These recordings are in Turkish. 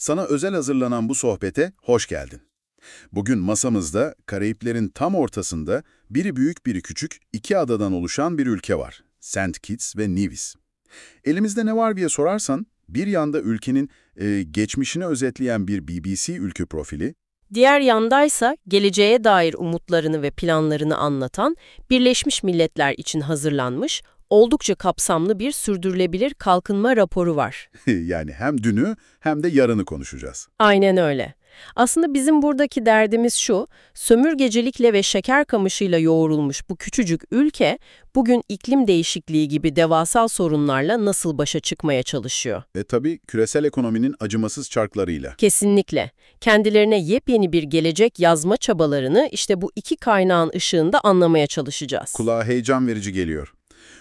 Sana özel hazırlanan bu sohbete hoş geldin. Bugün masamızda Karayiplerin tam ortasında biri büyük biri küçük iki adadan oluşan bir ülke var. Saint Kitts ve Nevis. Elimizde ne var diye sorarsan bir yanda ülkenin geçmişini özetleyen bir BBC ülke profili, Diğer yandaysa geleceğe dair umutlarını ve planlarını anlatan Birleşmiş Milletler için hazırlanmış oldukça kapsamlı bir sürdürülebilir kalkınma raporu var. yani hem dünü hem de yarını konuşacağız. Aynen öyle. Aslında bizim buradaki derdimiz şu, sömürgecilikle ve şeker kamışıyla yoğrulmuş bu küçücük ülke bugün iklim değişikliği gibi devasal sorunlarla nasıl başa çıkmaya çalışıyor? Tabii küresel ekonominin acımasız çarklarıyla. Kesinlikle. Kendilerine yepyeni bir gelecek yazma çabalarını işte bu iki kaynağın ışığında anlamaya çalışacağız. Kulağa heyecan verici geliyor.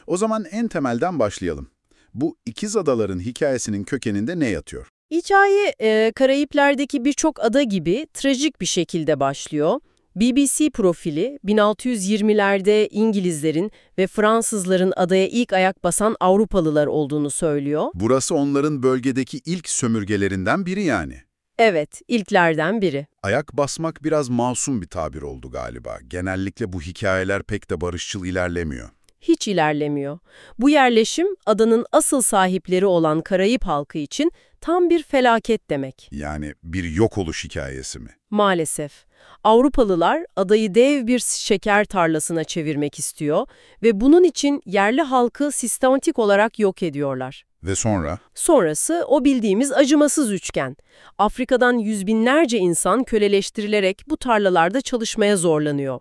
O zaman en temelden başlayalım. Bu ikiz adaların hikayesinin kökeninde ne yatıyor? Hikaye, Karayipler'deki birçok ada gibi trajik bir şekilde başlıyor. BBC profili, 1620'lerde İngilizlerin ve Fransızların adaya ilk ayak basan Avrupalılar olduğunu söylüyor. Burası onların bölgedeki ilk sömürgelerinden biri yani. Evet, ilklerden biri. Ayak basmak biraz masum bir tabir oldu galiba. Genellikle bu hikayeler pek de barışçıl ilerlemiyor. Hiç ilerlemiyor. Bu yerleşim, adanın asıl sahipleri olan Karayip halkı için tam bir felaket demek. Yani bir yok oluş hikayesi mi? Maalesef. Avrupalılar adayı dev bir şeker tarlasına çevirmek istiyor ve bunun için yerli halkı sistematik olarak yok ediyorlar. Ve sonra? Sonrası o bildiğimiz acımasız üçgen. Afrika'dan yüz binlerce insan köleleştirilerek bu tarlalarda çalışmaya zorlanıyor.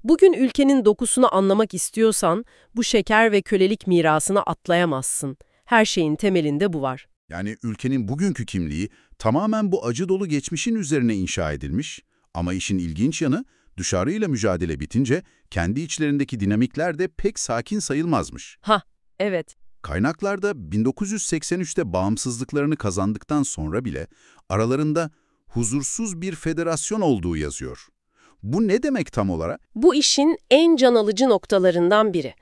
Bugün ülkenin dokusunu anlamak istiyorsan bu şeker ve kölelik mirasını atlayamazsın. Her şeyin temelinde bu var. Yani ülkenin bugünkü kimliği tamamen bu acı dolu geçmişin üzerine inşa edilmiş. Ama işin ilginç yanı dışarıyla mücadele bitince kendi içlerindeki dinamikler de pek sakin sayılmazmış. Evet. Kaynaklarda 1983'te bağımsızlıklarını kazandıktan sonra bile aralarında huzursuz bir federasyon olduğu yazıyor. Bu ne demek tam olarak? Bu işin en can alıcı noktalarından biri.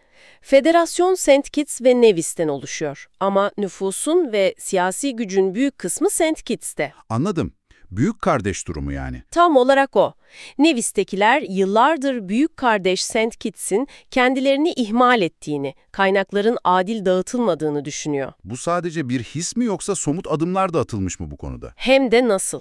Federasyon Saint Kitts ve Nevis'ten oluşuyor. Ama nüfusun ve siyasi gücün büyük kısmı Saint Kitts'te. Anladım. Büyük kardeş durumu yani. Tam olarak o. Nevis'tekiler yıllardır büyük kardeş Saint Kitts'in kendilerini ihmal ettiğini, kaynakların adil dağıtılmadığını düşünüyor. Bu sadece bir his mi yoksa somut adımlar da atılmış mı bu konuda? Hem de nasıl?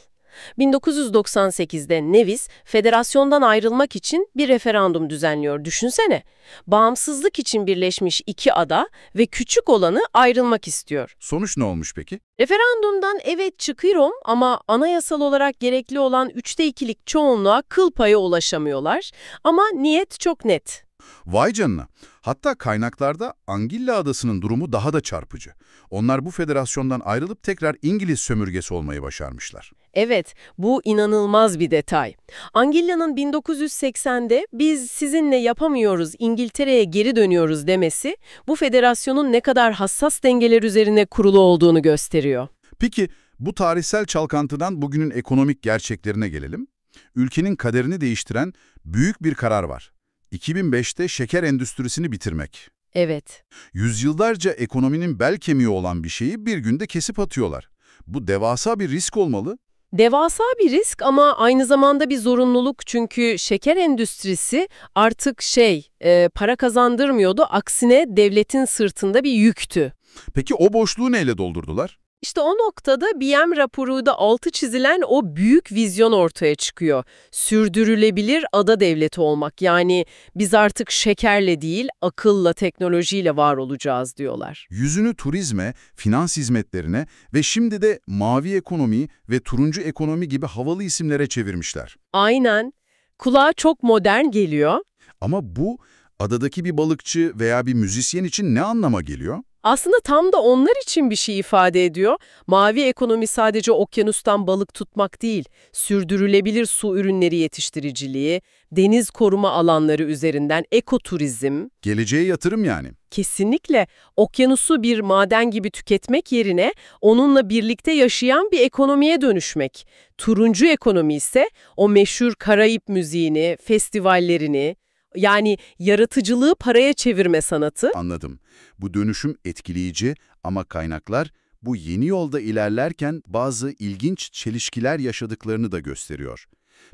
1998'de Nevis, federasyondan ayrılmak için bir referandum düzenliyor. Düşünsene, bağımsızlık için birleşmiş iki ada ve küçük olanı ayrılmak istiyor. Sonuç ne olmuş peki? Referandumdan evet çıkıyorum ama anayasal olarak gerekli olan 3'te 2'lik çoğunluğa kıl paya ulaşamıyorlar. Ama niyet çok net. Vay canına. Hatta kaynaklarda Angilla Adası'nın durumu daha da çarpıcı. Onlar bu federasyondan ayrılıp tekrar İngiliz sömürgesi olmayı başarmışlar. Evet, bu inanılmaz bir detay. Angilla'nın 1980'de biz sizinle yapamıyoruz, İngiltere'ye geri dönüyoruz demesi, bu federasyonun ne kadar hassas dengeler üzerine kurulu olduğunu gösteriyor. Peki bu tarihsel çalkantıdan bugünün ekonomik gerçeklerine gelelim. Ülkenin kaderini değiştiren büyük bir karar var. 2005'te şeker endüstrisini bitirmek. Evet. Yüzyıllarca ekonominin bel kemiği olan bir şeyi bir günde kesip atıyorlar. Bu devasa bir risk olmalı. Devasa bir risk ama aynı zamanda bir zorunluluk çünkü şeker endüstrisi artık para kazandırmıyordu, aksine devletin sırtında bir yüktü. Peki o boşluğu neyle doldurdular? İşte o noktada BM raporunda altı çizilen o büyük vizyon ortaya çıkıyor. Sürdürülebilir ada devleti olmak, yani biz artık şekerle değil, akılla, teknolojiyle var olacağız diyorlar. Yüzünü turizme, finans hizmetlerine ve şimdi de mavi ekonomi ve turuncu ekonomi gibi havalı isimlere çevirmişler. Aynen. Kulağa çok modern geliyor. Ama bu adadaki bir balıkçı veya bir müzisyen için ne anlama geliyor? Aslında tam da onlar için bir şey ifade ediyor. Mavi ekonomi sadece okyanustan balık tutmak değil, sürdürülebilir su ürünleri yetiştiriciliği, deniz koruma alanları üzerinden ekoturizm. Geleceğe yatırım yani. Kesinlikle okyanusu bir maden gibi tüketmek yerine onunla birlikte yaşayan bir ekonomiye dönüşmek. Turuncu ekonomi ise o meşhur Karayip müziğini, festivallerini, yani yaratıcılığı paraya çevirme sanatı. Anladım. Bu dönüşüm etkileyici ama kaynaklar Bu yeni yolda ilerlerken bazı ilginç çelişkiler yaşadıklarını da gösteriyor.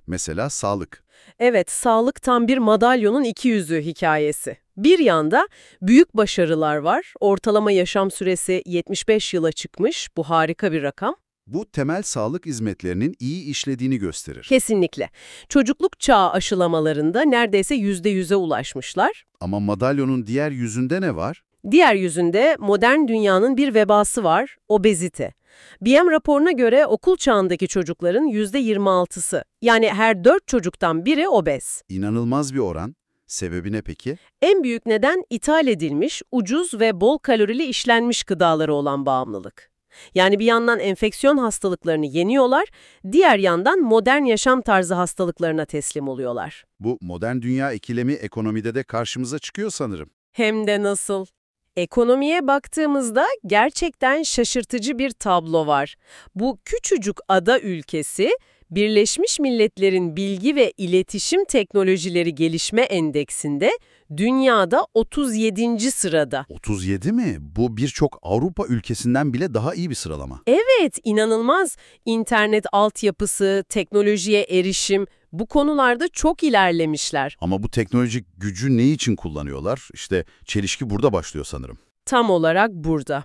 Mesela sağlık. Evet, sağlık tam bir madalyonun iki yüzü hikayesi. Bir yanda büyük başarılar var. Ortalama yaşam süresi 75 yıla çıkmış. Bu harika bir rakam. Bu temel sağlık hizmetlerinin iyi işlediğini gösterir. Kesinlikle. Çocukluk çağı aşılamalarında neredeyse %100'e ulaşmışlar. Ama madalyonun diğer yüzünde ne var? Diğer yüzünde modern dünyanın bir vebası var, obezite. BM raporuna göre okul çağındaki çocukların %26'sı, yani her 4 çocuktan biri obez. İnanılmaz bir oran. Sebebi ne peki? En büyük neden ithal edilmiş, ucuz ve bol kalorili işlenmiş gıdaları olan bağımlılık. Yani bir yandan enfeksiyon hastalıklarını yeniyorlar, diğer yandan modern yaşam tarzı hastalıklarına teslim oluyorlar. Bu modern dünya ikilemi ekonomide de karşımıza çıkıyor sanırım. Hem de nasıl? Ekonomiye baktığımızda gerçekten şaşırtıcı bir tablo var. Bu küçücük ada ülkesi, Birleşmiş Milletler'in Bilgi ve İletişim Teknolojileri Gelişme Endeksinde dünyada 37. sırada. 37 mi? Bu birçok Avrupa ülkesinden bile daha iyi bir sıralama. Evet, inanılmaz. İnternet altyapısı, teknolojiye erişim, bu konularda çok ilerlemişler. Ama bu teknolojik gücü ne için kullanıyorlar? İşte çelişki burada başlıyor sanırım. Tam olarak burada.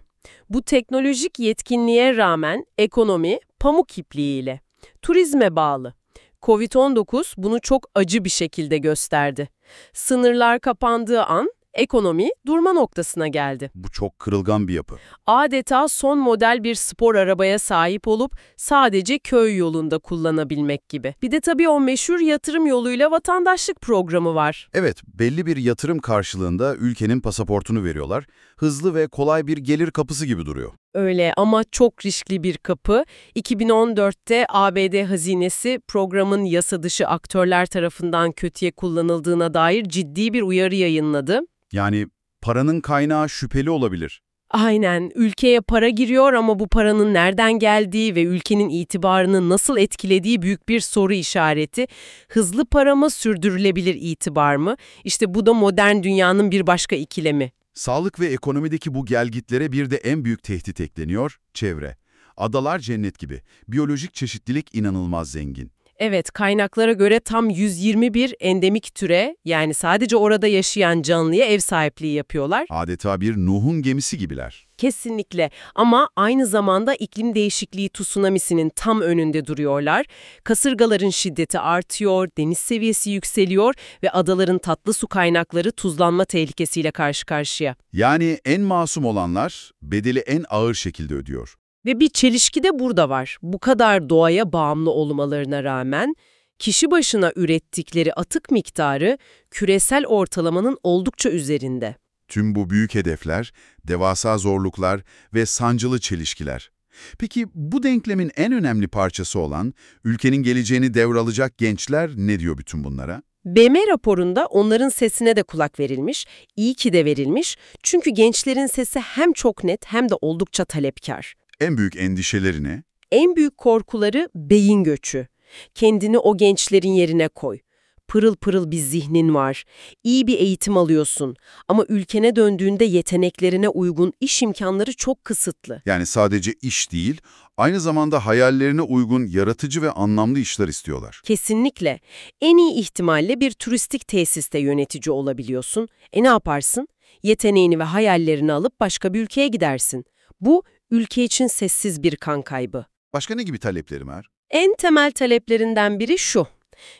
Bu teknolojik yetkinliğe rağmen ekonomi pamuk ipliğiyle, turizme bağlı. Covid-19 bunu çok acı bir şekilde gösterdi. Sınırlar kapandığı an ekonomi durma noktasına geldi. Bu çok kırılgan bir yapı. Adeta son model bir spor arabaya sahip olup sadece köy yolunda kullanabilmek gibi. Bir de tabii o meşhur yatırım yoluyla vatandaşlık programı var. Evet, belli bir yatırım karşılığında ülkenin pasaportunu veriyorlar. Hızlı ve kolay bir gelir kapısı gibi duruyor. Öyle ama çok riskli bir kapı. 2014'te ABD hazinesi programın yasa dışı aktörler tarafından kötüye kullanıldığına dair ciddi bir uyarı yayınladı. Yani paranın kaynağı şüpheli olabilir. Aynen, ülkeye para giriyor ama bu paranın nereden geldiği ve ülkenin itibarını nasıl etkilediği büyük bir soru işareti. Hızlı para mı, sürdürülebilir itibar mı? İşte bu da modern dünyanın bir başka ikilemi. Sağlık ve ekonomideki bu gelgitlere bir de en büyük tehdit ekleniyor, çevre. Adalar cennet gibi. Biyolojik çeşitlilik inanılmaz zengin. Evet, kaynaklara göre tam 121 endemik türe, yani sadece orada yaşayan canlıya ev sahipliği yapıyorlar. Adeta bir Nuh'un gemisi gibiler. Kesinlikle, ama aynı zamanda iklim değişikliği tsunamisinin tam önünde duruyorlar. Kasırgaların şiddeti artıyor, deniz seviyesi yükseliyor ve adaların tatlı su kaynakları tuzlanma tehlikesiyle karşı karşıya. Yani en masum olanlar bedeli en ağır şekilde ödüyor. Ve bir çelişki de burada var. Bu kadar doğaya bağımlı olmalarına rağmen kişi başına ürettikleri atık miktarı küresel ortalamanın oldukça üzerinde. Tüm bu büyük hedefler, devasa zorluklar ve sancılı çelişkiler. Peki bu denklemin en önemli parçası olan, ülkenin geleceğini devralacak gençler ne diyor bütün bunlara? BM raporunda onların sesine de kulak verilmiş, iyi ki de verilmiş, çünkü gençlerin sesi hem çok net hem de oldukça talepkar. En büyük endişeleri ne? En büyük korkuları beyin göçü. Kendini o gençlerin yerine koy. Pırıl pırıl bir zihnin var, iyi bir eğitim alıyorsun ama ülkene döndüğünde yeteneklerine uygun iş imkanları çok kısıtlı. Yani sadece iş değil, aynı zamanda hayallerine uygun yaratıcı ve anlamlı işler istiyorlar. Kesinlikle. En iyi ihtimalle bir turistik tesiste yönetici olabiliyorsun. Ne yaparsın? Yeteneğini ve hayallerini alıp başka bir ülkeye gidersin. Bu, ülke için sessiz bir kan kaybı. Başka ne gibi talepleri var? En temel taleplerinden biri şu: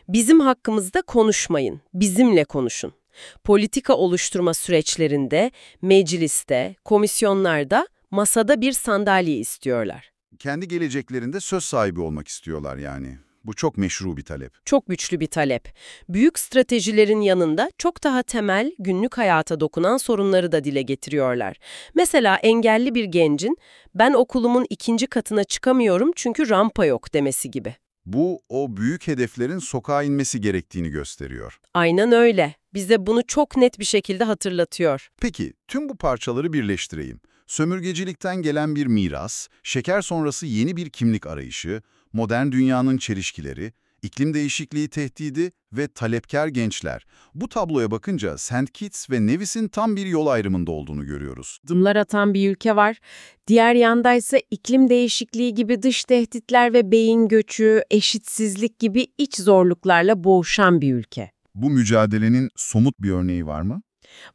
bizim hakkımızda konuşmayın, bizimle konuşun. Politika oluşturma süreçlerinde, mecliste, komisyonlarda, masada bir sandalye istiyorlar. Kendi geleceklerinde söz sahibi olmak istiyorlar yani. Bu çok meşru bir talep. Çok güçlü bir talep. Büyük stratejilerin yanında çok daha temel, günlük hayata dokunan sorunları da dile getiriyorlar. Mesela engelli bir gencin, ben okulumun 2. katına çıkamıyorum çünkü rampa yok demesi gibi. Bu, o büyük hedeflerin sokağa inmesi gerektiğini gösteriyor. Aynen öyle. Bize bunu çok net bir şekilde hatırlatıyor. Peki, tüm bu parçaları birleştireyim. Sömürgecilikten gelen bir miras, şeker sonrası yeni bir kimlik arayışı, modern dünyanın çelişkileri, iklim değişikliği tehdidi ve talepkar gençler. Bu tabloya bakınca St. Kitts ve Nevis'in tam bir yol ayrımında olduğunu görüyoruz. Adımlar atan bir ülke var. Diğer yandaysa iklim değişikliği gibi dış tehditler ve beyin göçü, eşitsizlik gibi iç zorluklarla boğuşan bir ülke. Bu mücadelenin somut bir örneği var mı?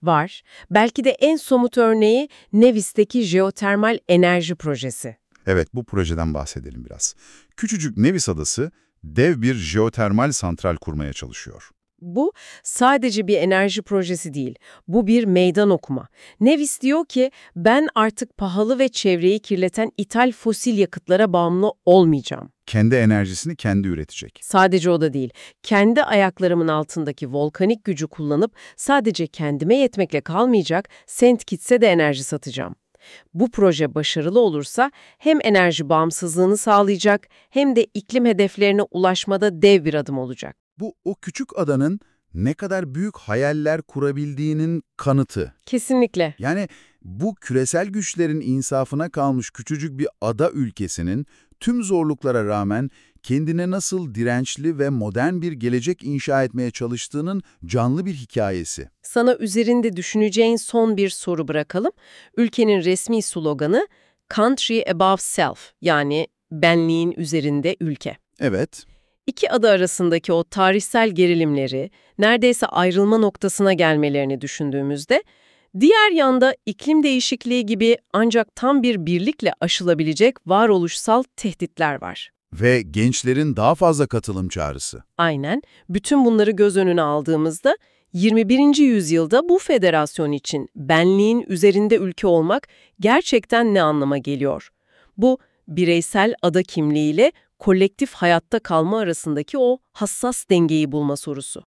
Var. Belki de en somut örneği Nevis'teki jeotermal enerji projesi. Evet, bu projeden bahsedelim biraz. Küçücük Nevis adası dev bir jeotermal santral kurmaya çalışıyor. Bu sadece bir enerji projesi değil, bu bir meydan okuma. Nevis diyor ki, ben artık pahalı ve çevreyi kirleten ithal fosil yakıtlara bağımlı olmayacağım. Kendi enerjisini kendi üretecek. Sadece o da değil, kendi ayaklarımın altındaki volkanik gücü kullanıp sadece kendime yetmekle kalmayacak, St. Kitts'e de enerji satacağım. Bu proje başarılı olursa hem enerji bağımsızlığını sağlayacak hem de iklim hedeflerine ulaşmada dev bir adım olacak. Bu o küçük adanın ne kadar büyük hayaller kurabildiğinin kanıtı. Kesinlikle. Yani bu küresel güçlerin insafına kalmış küçücük bir ada ülkesinin tüm zorluklara rağmen kendine nasıl dirençli ve modern bir gelecek inşa etmeye çalıştığının canlı bir hikayesi. Sana üzerinde düşüneceğin son bir soru bırakalım. Ülkenin resmi sloganı Country Above Self, yani benliğin üzerinde ülke. Evet, İki ada arasındaki o tarihsel gerilimleri, neredeyse ayrılma noktasına gelmelerini düşündüğümüzde, diğer yanda iklim değişikliği gibi ancak tam bir birlikle aşılabilecek varoluşsal tehditler var. ve gençlerin daha fazla katılım çağrısı. Aynen, bütün bunları göz önüne aldığımızda 21. yüzyılda bu federasyon için benliğin üzerinde ülke olmak gerçekten ne anlama geliyor? Bu, bireysel ada kimliğiyle kolektif hayatta kalma arasındaki o hassas dengeyi bulma sorusu.